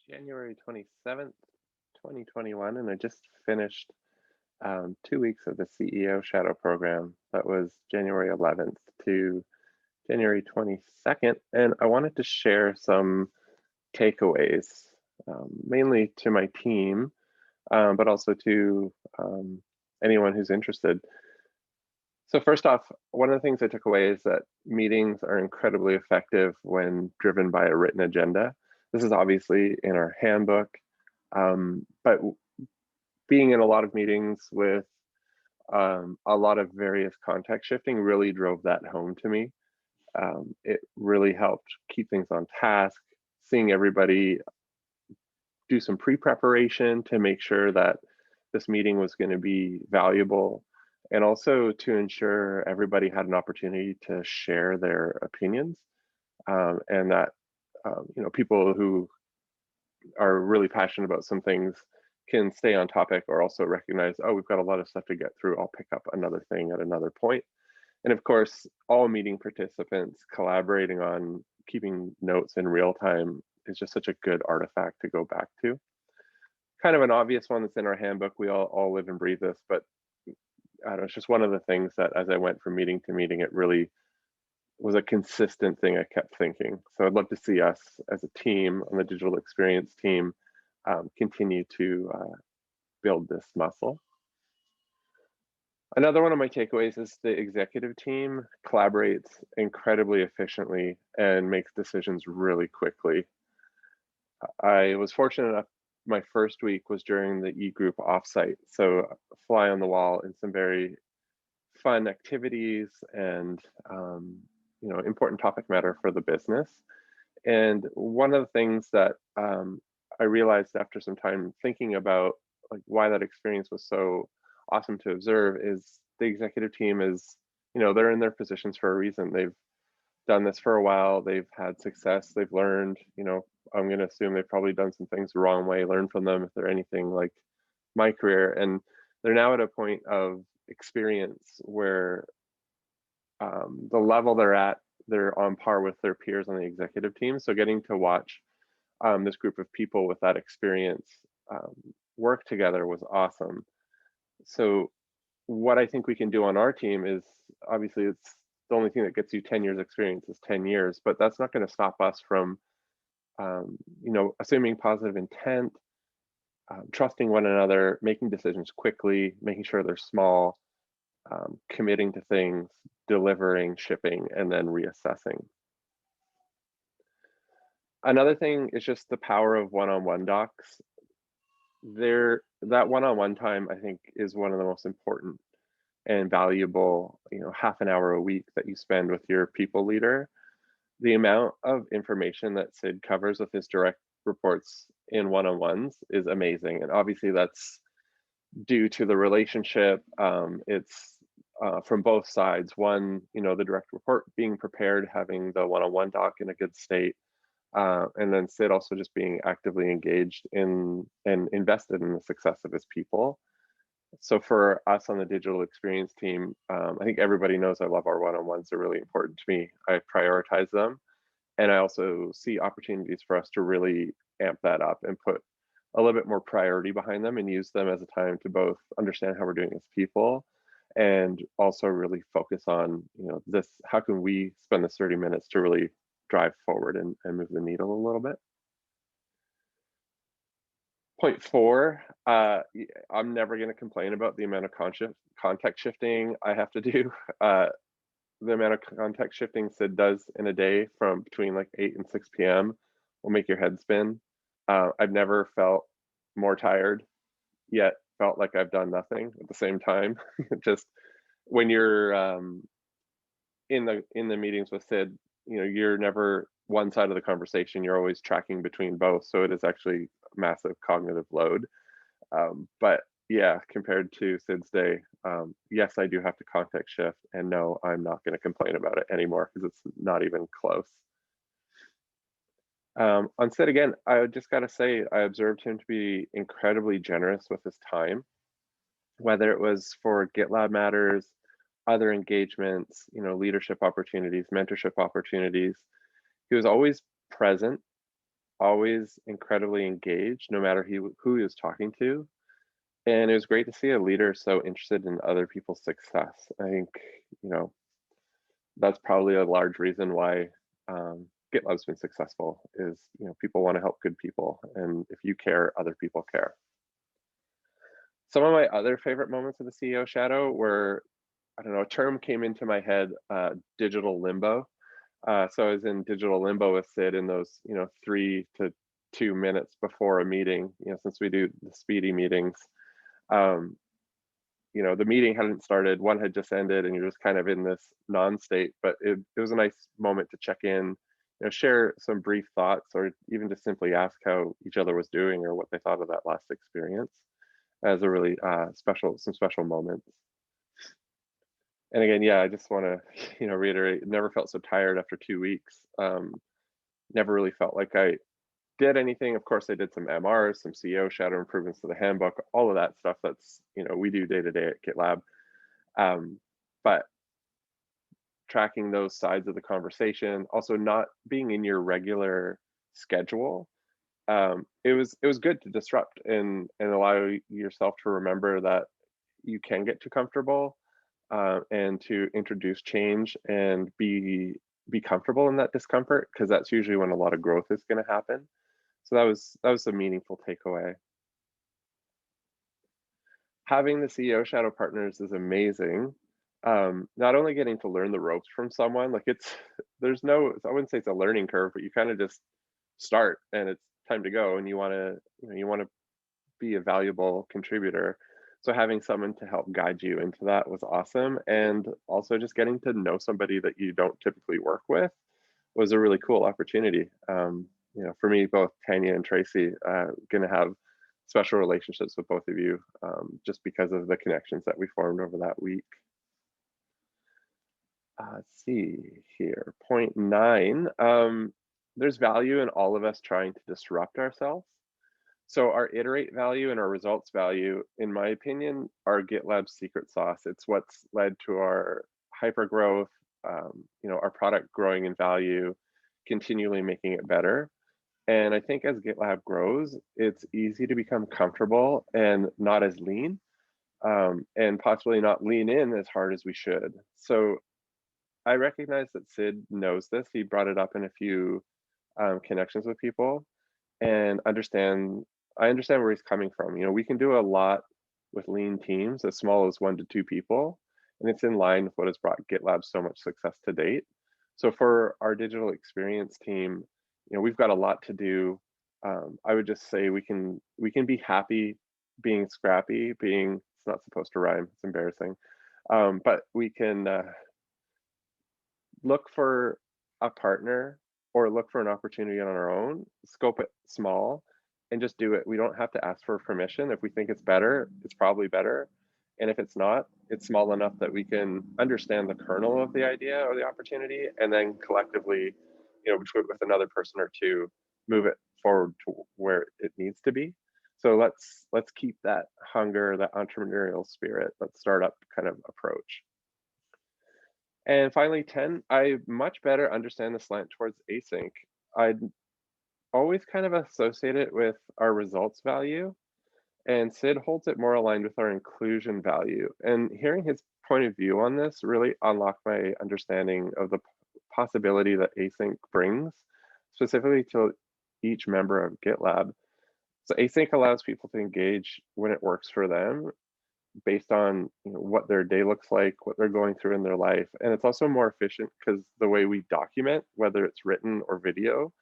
January 27th, 2021, and I just finished 2 weeks of the CEO Shadow program. That was January 11th to January 22nd, and I wanted to share some takeaways, mainly to my team, but also to anyone who's interested. So first off, one of the things I took away is that meetings are incredibly effective when driven by a written agenda. This is obviously in our handbook, but being in a lot of meetings with a lot of various context shifting really drove that home to me. It really helped keep things on task, seeing everybody do some pre-preparation to make sure that this meeting was going to be valuable, and also to ensure everybody had an opportunity to share their opinions, and that people who are really passionate about some things can stay on topic, or also recognize, oh, we've got a lot of stuff to get through. I'll pick up another thing at another point. And of course, all meeting participants collaborating on keeping notes in real time is just such a good artifact to go back to. Kind of an obvious one that's in our handbook. We all live and breathe this, but I don't know, it's just one of the things that as I went from meeting to meeting, it really was a consistent thing I kept thinking. So I'd love to see us as a team on the digital experience team continue to build this muscle. Another one of my takeaways is the executive team collaborates incredibly efficiently and makes decisions really quickly. I was fortunate enough, my first week was during the e-group offsite, so fly on the wall in some very fun activities and important topic matter for the business. And one of the things that I realized after some time thinking about like why that experience was so awesome to observe is the executive team is, they're in their positions for a reason. They've done this for a while, they've had success, they've learned, I'm going to assume they've probably done some things the wrong way, learn from them if they're anything like my career. And they're now at a point of experience where the level they're at, they're on par with their peers on the executive team. So getting to watch this group of people with that experience work together was awesome. So what I think we can do on our team is, obviously it's the only thing that gets you 10 years experience is 10 years, but that's not going to stop us from assuming positive intent, trusting one another, making decisions quickly, making sure they're small, committing to things, delivering, shipping, and then reassessing. Another thing is just the power of one-on-one docs. That one-on-one time, I think, is one of the most important and valuable, half an hour a week that you spend with your people leader. The amount of information that Sid covers with his direct reports in one-on-ones is amazing. And obviously that's due to the relationship. It's from both sides. One, the direct report being prepared, having the one-on-one doc in a good state, and then Sid also just being actively engaged in and invested in the success of his people. So for us on the digital experience team, I think everybody knows I love our one-on-ones. They're really important to me. I prioritize them. And I also see opportunities for us to really amp that up and put a little bit more priority behind them and use them as a time to both understand how we're doing as people and also really focus on, this, how can we spend this 30 minutes to really drive forward and move the needle a little bit. Point 4, I'm never going to complain about the amount of context shifting I have to do. The amount of context shifting Sid does in a day from between like 8 and 6 p.m. will make your head spin. I've never felt more tired, yet felt like I've done nothing at the same time. Just when you're in the meetings with Sid, you're never one side of the conversation. You're always tracking between both, so it is actually massive cognitive load. But yeah, compared to Sid's day, yes, I do have to context shift, and no, I'm not going to complain about it anymore because it's not even close. On Sid again, I just got to say, I observed him to be incredibly generous with his time, whether it was for GitLab matters, other engagements, leadership opportunities, mentorship opportunities. He was always present always incredibly engaged, no matter who he was talking to. And it was great to see a leader so interested in other people's success. I think, you know, that's probably a large reason why GitLab's been successful is, you know, people want to help good people. And if you care, other people care. Some of my other favorite moments of the CEO shadow were, I don't know, a term came into my head, digital limbo. So I was in digital limbo with Sid in those, you know, 3 to 2 minutes before a meeting, you know, since we do the speedy meetings. Um, you know, the meeting hadn't started, one had just ended, and you're just kind of in this non-state, but it was a nice moment to check in, you know, share some brief thoughts, or even just simply ask how each other was doing or what they thought of that last experience as a really some special moments. And again, yeah, I just want to, you know, reiterate, never felt so tired after 2 weeks. Never really felt like I did anything. Of course, I did some MRs, some CEO shadow improvements to the handbook, all of that stuff that's, you know, we do day to day at GitLab. But tracking those sides of the conversation, also not being in your regular schedule, it was good to disrupt and allow yourself to remember that you can get too comfortable, and to introduce change and be comfortable in that discomfort, because that's usually when a lot of growth is going to happen. So that was a meaningful takeaway. Having the CEO shadow partners is amazing. Not only getting to learn the ropes from someone, like there's no, I wouldn't say it's a learning curve, but you kind of just start and it's time to go, and you want to be a valuable contributor. So having someone to help guide you into that was awesome. And also just getting to know somebody that you don't typically work with was a really cool opportunity. You know, for me, both Tanya and Tracy, gonna have special relationships with both of you, just because of the connections that we formed over that week. Let's see here, point 9. There's value in all of us trying to disrupt ourselves. So our iterate value and our results value, in my opinion, are GitLab's secret sauce. It's what's led to our hyper growth, you know, our product growing in value, continually making it better. And I think as GitLab grows, it's easy to become comfortable and not as lean, and possibly not lean in as hard as we should. So I recognize that Sid knows this. He brought it up in a few connections with people, and I understand where he's coming from. You know, we can do a lot with lean teams as small as 1 to 2 people, and it's in line with what has brought GitLab so much success to date. So for our digital experience team, you know, we've got a lot to do. I would just say we can be happy being scrappy, being, it's not supposed to rhyme, it's embarrassing. But we can look for a partner or look for an opportunity on our own, scope it small, and just do it. We don't have to ask for permission. If we think it's better, it's probably better. And if it's not, it's small enough that we can understand the kernel of the idea or the opportunity, and then collectively, you know, with another person or two, move it forward to where it needs to be. So let's keep that hunger, that entrepreneurial spirit, that startup kind of approach. And finally, 10, I much better understand the slant towards async. I'd always kind of associate it with our results value, and Sid holds it more aligned with our inclusion value. And hearing his point of view on this really unlocked my understanding of the possibility that async brings, specifically to each member of GitLab. So async allows people to engage when it works for them, based on, you know, what their day looks like, what they're going through in their life. And it's also more efficient because the way we document, whether it's written or video,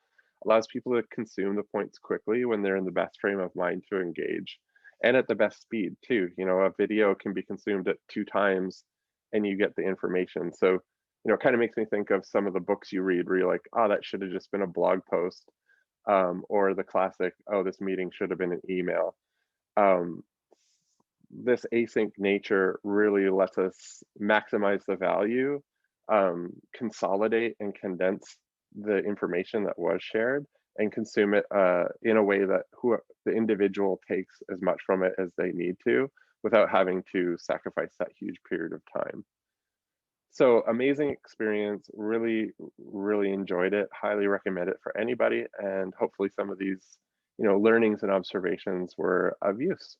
allows people to consume the points quickly when they're in the best frame of mind to engage, and at the best speed too. You know, a video can be consumed at 2 times and you get the information. So, you know, it kind of makes me think of some of the books you read where you're like, oh, that should have just been a blog post, or the classic, oh, this meeting should have been an email. Um, this async nature really lets us maximize the value, consolidate and condense the information that was shared, and consume it in a way that the individual takes as much from it as they need to, without having to sacrifice that huge period of time. So amazing experience, really enjoyed it, highly recommend it for anybody, and hopefully some of these, learnings and observations were of use.